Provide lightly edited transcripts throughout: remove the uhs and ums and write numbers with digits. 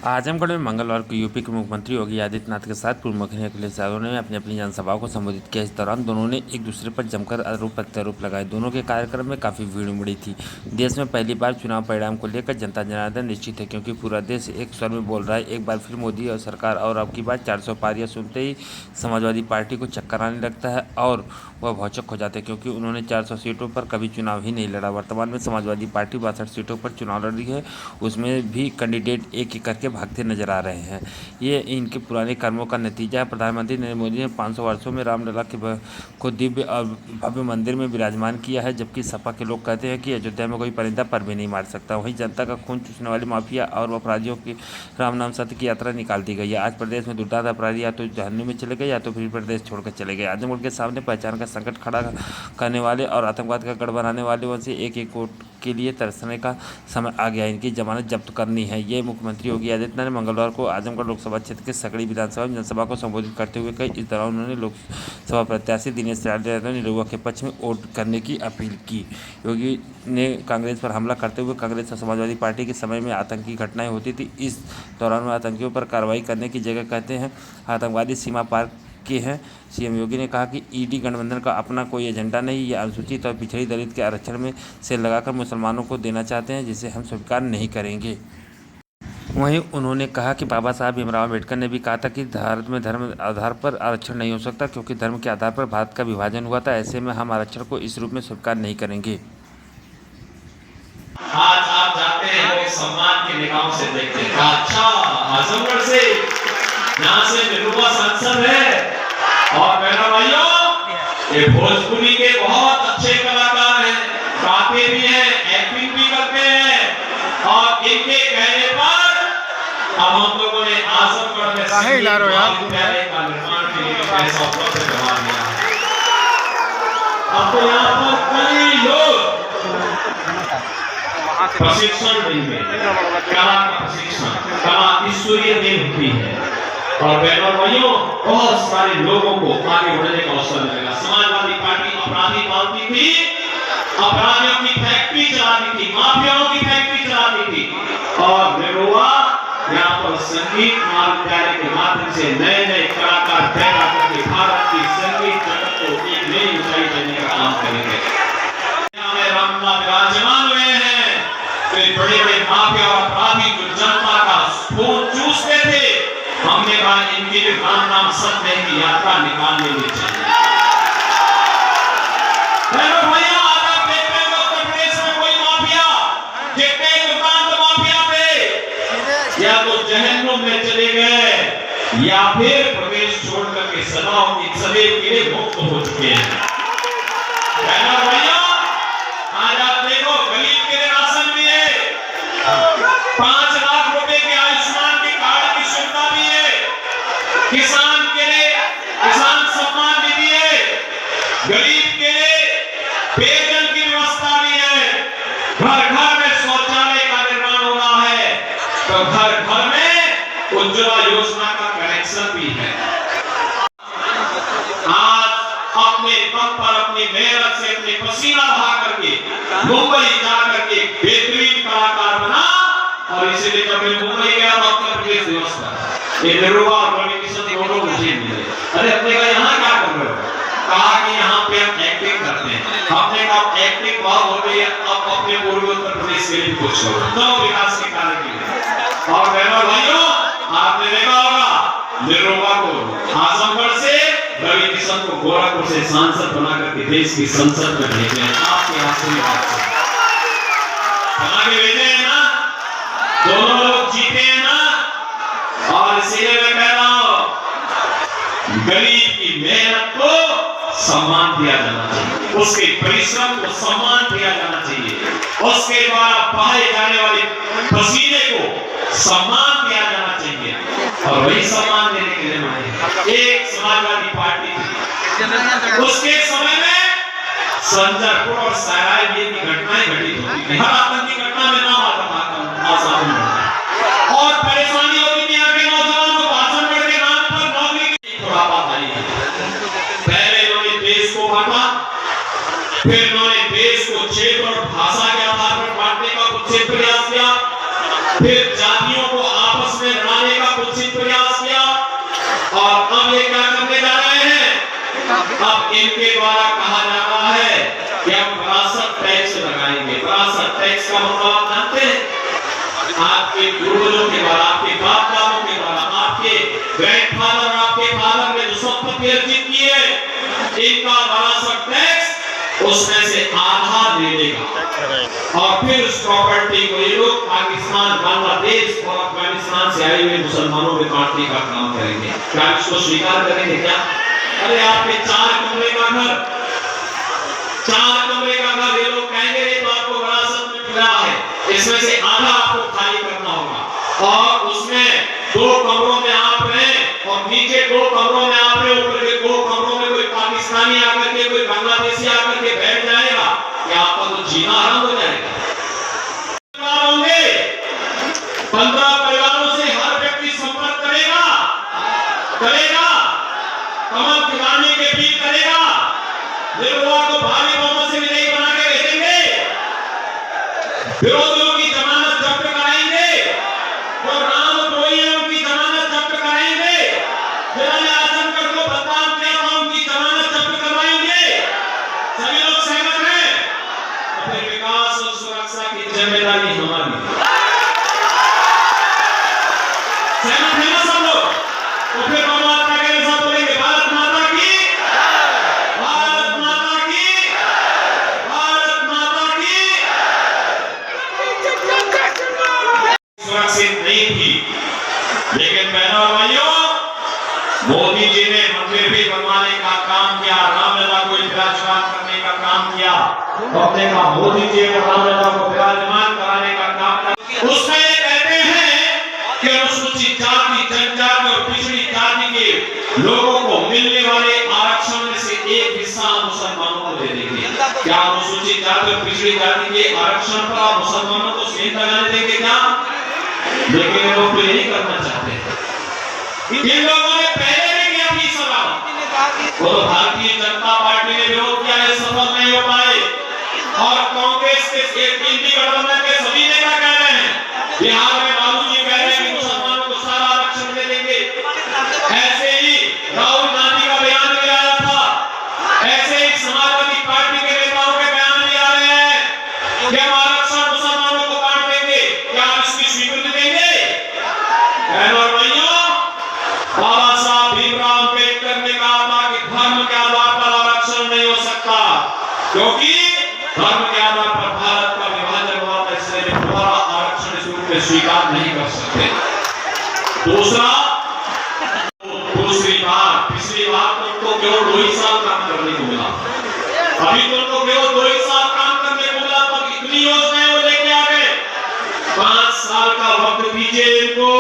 आजमगढ़ में मंगलवार को यूपी के मुख्यमंत्री योगी आदित्यनाथ के साथ पूर्व मुख्यमंत्री अखिलेश यादव ने अपनी अपनी जनसभाओं को संबोधित किया। इस दौरान दोनों ने एक दूसरे पर जमकर आरोप प्रत्यारोप लगाए। दोनों के कार्यक्रम में काफ़ी भीड़ उमड़ी थी। देश में पहली बार चुनाव परिणाम को लेकर जनता जनार्दन निश्चित है, क्योंकि पूरा देश एक स्वर में बोल रहा है। एक बार फिर मोदी और सरकार और अब की बार 400 पारियां सुनते ही समाजवादी पार्टी को चक्कर आने लगता है और वह भौचक हो जाते हैं, क्योंकि उन्होंने 400 सीटों पर कभी चुनाव ही नहीं लड़ा। वर्तमान में समाजवादी पार्टी 62 सीटों पर चुनाव लड़ रही है, उसमें भी कैंडिडेट एक एक करके भागते नजर आ रहे हैं। ये इनके पुराने कर्मों का नतीजा है। प्रधानमंत्री नरेंद्र मोदी ने 500 वर्षों में रामलला को दिव्य और भव्य मंदिर में विराजमान किया है, जबकि सपा के लोग कहते हैं कि अयोध्या में कोई परिंदा पर भी नहीं मार सकता। वहीं जनता का खून चूसने वाले माफिया और अपराधियों की राम नाम सत्य की यात्रा निकाल दी गई है। आज प्रदेश में दुर्दांत अपराधी या तो जहन्नुम में चले गए या तो फिर प्रदेश छोड़कर चले गए। आजमगढ़ के सामने पहचान का संकट खड़ा करने वाले और आतंकवाद का गढ़ बनाने वाले से एक एक वोट के लिए तरसने का समय आ गया। इनकी जमानत जब्त करनी है। ये मुख्यमंत्री योगी आदित्यनाथ ने मंगलवार को आजमगढ़ लोकसभा क्षेत्र के सकड़ी विधानसभा में जनसभा को संबोधित करते हुए कही। इस दौरान उन्होंने लोकसभा प्रत्याशी दिनेश यादव निरहुआ के पक्ष में वोट करने की अपील की। योगी ने कांग्रेस पर हमला करते हुए कांग्रेस और समाजवादी पार्टी के समय में आतंकी घटनाएं होती थी, इस दौरान वह आतंकियों पर कार्रवाई करने की जगह कहते हैं आतंकवादी सीमा पार के हैं। सीएम योगी ने कहा कि ईडी गठबंधन का अपना कोई एजेंडा नहीं, ये अनुसूचित और पिछड़ी दलित के आरक्षण में से लगाकर मुसलमानों को देना चाहते हैं, जिसे हम स्वीकार नहीं करेंगे। वहीं उन्होंने कहा कि बाबा साहब भीमराव अम्बेडकर ने भी कहा था कि भारत में धर्म आधार पर आरक्षण नहीं हो सकता, क्योंकि धर्म के आधार पर भारत का विभाजन हुआ था। ऐसे में हम आरक्षण को इस रूप में स्वीकार नहीं करेंगे। आज आप जाते हैं लोग सम्मान की निगाहों से देखते हैं। अच्छा, आजमगढ़ से यहाँ से निरहुआ सांसद है और मेरा भाइयों ये भोजपुरी के बहुत अच्छे कलाकार हैं, गाते भी हैं, एक्टिंग भी करते हैं और इनके कहने पर अब हम लोगों ने आजमगढ़ में विद्यालय का निर्माण के लिए पैसा उपलब्ध करवा दिया। अब तो यहाँ पर कई लोग प्रशिक्षण देंगे, कला का प्रशिक्षण, कला ईश्वरीय देन होती है और बहनों भाइयों बहुत सारे लोगों को आगे बढ़ने का अवसर मिलेगा। समाजवादी पार्टी अपराधी पालती थी, अपराधियों की फैक्ट्री चलाती थी, माफियाओं की फैक्ट्री चलाती थी और निरहुआ यहाँ पर संगीत महाविद्यालय के माध्यम से नए नए कलाकार पैदा करके भारत की संगीत जगत को एक नई ऊंचाई देने का काम करेंगे। रामनाथ विराजमान हुए हैं, बड़े बड़े माफिया और अपराधी जो जनता का खून चूसते थे, हमने कहा इनकी भी राम नाम सत्य की यात्रा निकाल लेनी चाहिए। भैया आज आप देख रहे हैं उत्तर प्रदेश में कोई माफिया जितने दुकान माफिया थे या तो जहन्नुम में चले गए या फिर प्रदेश छोड़ करके सदाओं की सदैव के लिए मुक्त हो चुके हैं। भैया आज आप देखो गरीब के लिए राशन भी है, 5 लाख रुपए के आयुष्मान के कार्ड की सुविधा भी है, किसान के लिए किसान सम्मान निधि है, गरीब के लिए पेयजल की व्यवस्था भी है, घर घर में शौचालय का निर्माण हो रहा है, तो घर घर में उज्ज्वला योजना का कनेक्शन भी है। आज अपने दम पर अपनी मेहनत से अपने पसीना बहा करके मुंबई जा करके बेहतरीन कलाकार बना और इसीलिए जब मैं मुंबई गया तो उत्तर प्रदेश दिवस पर ये निरहुआ और रवि किशन दोनों मुझे मिले। अरे अपने का यहाँ क्या कर रहे हो? कहा कि यहाँ पे हम एक्टिंग करते हैं। हमने कहा एक्टिंग बहुत हो रही है, अब अपने पूर्वी उत्तर प्रदेश के लिए कुछ करो, तो विकास के कार्य के लिए। और बहनों भाइयों आपने देखा होगा निरहुआ को आजमगढ़ से, रवि किशन को गोरखपुर से सांसद बना करके देश की संसद में भेजे हैं। आपके आशीर्वाद से बना के भेजे हैं ना, दोनों लोग जीते हैं ना। और इसीलिए मैं कह रहा हूं गरीब की मेहनत को सम्मान दिया जाना चाहिए, उसके परिश्रम को सम्मान दिया जाना चाहिए, उसके द्वारा बहाए जाने वाले पसीने को सम्मान दिया जाना चाहिए। और वही सम्मान देने के लिए आए एक समाजवादी पार्टी थी, उसके समय में संजरपुर और सराय की घटनाएं घटित होती थी। हर आतंकी घटना में नाम आता था और परेशानी होती थी। यहाँ के नौजवान को आजमगढ़ के नाम पर नौकरी की खुरापात आई है। पहले इन्होंने देश को बांटा, फिर इन्होंने देश को क्षेत्र और भाषा के आधार पर बांटने का कुछ प्रयास किया, फिर जातियों को आपस में और अब ये क्या करने जा रहे हैं? अब इनके द्वारा कहा जा रहा है कि हम विरासत टैक्स लगाएंगे। विरासत टैक्स का मतलब आप जानते हैं? आपके पूर्वजों के द्वारा, आपके बाप दादों के द्वारा, आपके ग्रैंडफादर, आपके फादर ने जो संपत्ति अर्जित की है, इनका विरासत टैक्स उसमें से आधा दे देगा और फिर उस प्रॉपर्टी को ये लोग पाकिस्तान, बांग्लादेश और अफगानिस्तान से आए हुए मुसलमानों में बांटने का काम करेंगे। क्या इसको स्वीकार करेंगे क्या? अरे आपके 4 कमरे का घर, 4 कमरे का घर ये लोग कहेंगे ये तो आपको विरासत में मिला है, इसमें से आधा आपको खाली करना होगा और उसमें 2 कमरों में आप रहें और नीचे 2 कमरों में आप रहे, ऊपर के 2 कमरों में कोई पाकिस्तानी आकर के, कोई बांग्लादेशी आकर के बैठ जाएगा, क्या आपका तो जीना हराम हो जाएगा? 15 परिवारों से हर व्यक्ति संपर्क करेगा, कमल खिलाने के बीच करेगा, निर्भया को भारी बहुमत से विजयी बना के भेजेंगे, विरोधियों की जमानत जब्त कराएंगे, जो रामद्रोही हैं उनकी जमानत जब्त कराएंगे, जिन्होंने आजमगढ़ को बदनाम किया था उनकी जमानत जब्त करवाएंगे। सभी लोग सहमत हैं? तो फिर विकास और सुरक्षा की जिम्मेदारी हमारी। सहमत है ना सब लोग? तो फिर हम माता के साथ बोलेंगे भारत माता की, भारत माता की, भारत माता की। सुरक्षित नहीं थी, लेकिन बहनों और भाइयों, मोदी जी ने मंदिर भी बनवाने का काम किया, रामलला को विराजमान करने का काम किया। अपने का मोदी जी ने रामलला को विराजमान कराने का काम किया। उसमें ये कहते हैं कि अनुसूचित जाति, जनजाति और पिछड़ी जाति के लोगों को मिलने वाले आरक्षण में से एक हिस्सा मुसलमानों को दे देंगे। क्या अनुसूचित जाति और पिछड़ी जाति के आरक्षण पर आप मुसलमानों को सेंध लगाने देंगे क्या? लेकिन ये लोग नहीं करना चाहते। इन लोगों ने पहले भी किया थी सवाल, वो तो भारतीय जनता पार्टी ने विरोध किया, सफल नहीं हो पाए और कांग्रेस के केंद्रीय गठबंधन के सभी नेता कह रहे हैं, बिहार में बाबू जी कह रहे हैं कि मुसलमानों को सारा आरक्षण दे देंगे। ऐसे ही राहुल गांधी का बयान भी आया था, ऐसे ही समाजवादी पार्टी के नेताओं के बयान भी आ रहे हैं कि हम आरक्षण मुसलमानों को बांट देंगे। क्या आप इसकी स्वीकृति देंगे? बहनों और भाइयों, बाबा साहब भीमराव अम्बेडकर ने कहा था कि धर्म के आधार पर आरक्षण नहीं हो सकता, क्योंकि धर्म के आधार पर भारत का विभाजन हुआ था, इसलिए दोबारा आरक्षण इस रूप में स्वीकार नहीं कर सकते। दूसरी बात, पिछली बार तुमको केवल 2 ही साल काम करने को मिला, अभी तुमको केवल 2 ही साल काम करने को मिला, पर इतनी योजनाएं वो लेके आ गए। 5 साल का वक्त दीजिए इनको,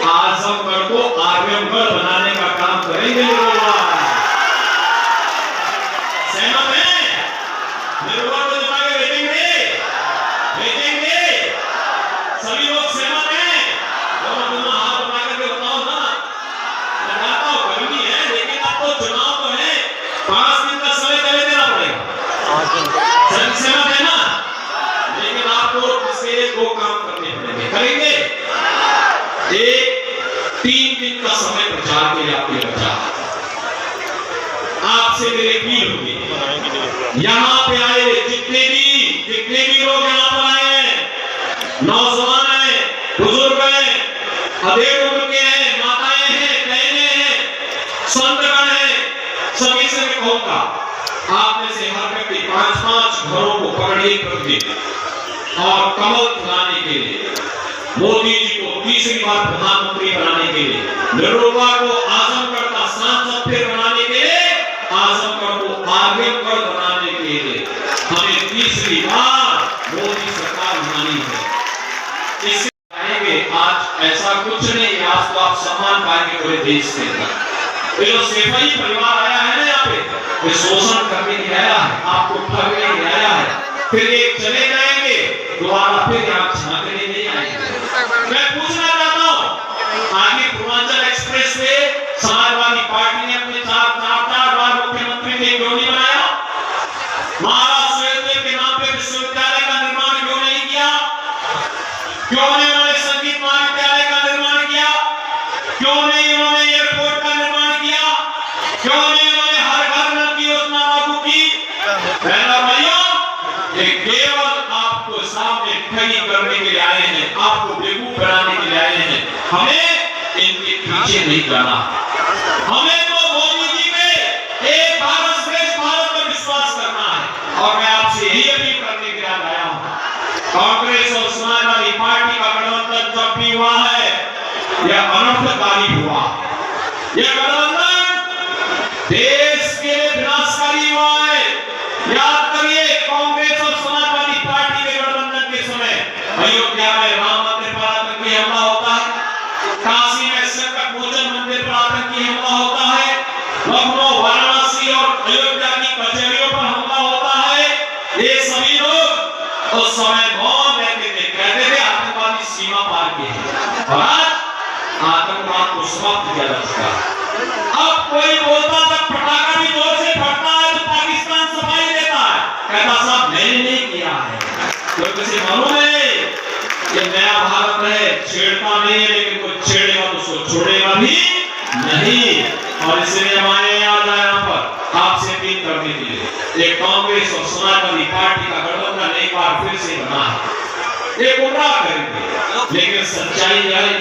आजमगढ़ को आर्यमगढ़ बनाने का काम करेंगे लोग। सहमत हैं? निर्भया को जिता के भेजेंगे, भेजेंगे। सभी लोग सहमत हैं? दोनों हाथ उठा करके बताओ ना। मैं जानता हूं गर्मी है, लेकिन अब तो चुनाव तो है, 5 दिन का समय चले देना पड़ेगा। सहमत है ना? लेकिन आपको इसके लिए 2 काम करने पड़ेंगे। करेंगे? एक, 3 दिन का समय प्रचार के लिए आपके बचा। आपसे मेरी अपील होगी, यहाँ पे आए जितने भी लोग यहाँ पर आए हैं, नौजवान हैं, बुजुर्ग हैं, अधेड़ उम्र के हैं, माताएं हैं, बहनें हैं, संतगण हैं, सभी से मैं कहूँगा आप में से हर व्यक्ति 5-5 घरों को पकड़िए और कमल खिलाने के लिए, मोदी जी को तीसरी बार प्रधानमंत्री बनाने के लिए, निर्भया को आजमगढ़ का सांसद फिर बनाने के लिए, आजमगढ़ को आर्यमगढ़ बनाने के लिए हमें तीसरी बार मोदी सरकार बनानी है। इससे कहेंगे आज ऐसा कुछ नहीं, आज तो आप सम्मान पाएंगे पूरे देश के अंदर। ये जो सिपाही परिवार आया है ना यहाँ पे, ये शोषण करने के आया है, आपको ठगने के आया है, फिर ये चले जाएंगे, दोबारा फिर यहाँ झांकने नहीं आएंगे। मैं पूछना चाहता हूँ, आगे पूर्वांचल एक्सप्रेस पे समाजवादी पार्टी ने अपने 4 बार मुख्यमंत्री ने क्यों नहीं बनाया? महाराष्ट्र के नाम पे विश्वविद्यालय का निर्माण क्यों नहीं किया? क्यों नहीं उन्होंने संगीत महाविद्यालय का निर्माण किया? क्यों नहीं उन्होंने एयरपोर्ट का रहे हैं, हमें इनके पीछे नहीं जाना। हमें तो मोदी जी के एक भारत श्रेष्ठ भारत पर विश्वास करना है। और मैं आपसे यही अपील करने के लिए आया हूं, कांग्रेस और समाजवादी पार्टी का गठबंधन जब भी हुआ है यह अनर्थकारी हुआ। यह गठबंधन देश के लिए विनाशकारी हुआ है। याद करिए, कांग्रेस और समाजवादी पार्टी के गठबंधन के समय अयोध्या में राम मंदिर पर आतंकी हमला होता है, काशी में संकट मोचन मंदिर पर आतंकी हमला होता है, लखनऊ, वाराणसी और अयोध्या की कचहरियों पर हमला होता है। ये सभी लोग उस समय मौन रहते थे, कहते थे आतंकवादी सीमा पार किए हैं, और आज आतंकवाद को समाप्त किया जा चुका है। अब कोई बोलता जब पटाखा भी जोर से फटता है तो पाकिस्तान सफाई देता है, कहता साहब मैंने नहीं किया है। तो किसी मालूम है कि नया भारत है, छेड़ता नहीं है, लेकिन कोई छेड़ेगा तो उसको छोड़ेगा भी नहीं। और इसलिए हम आए आज यहाँ पर आपसे अपील करने के लिए, एक कांग्रेस और समाजवादी पार्टी का गठबंधन एक बार फिर से बना है। ये गुमराह करेंगे, लेकिन सच्चाई यह है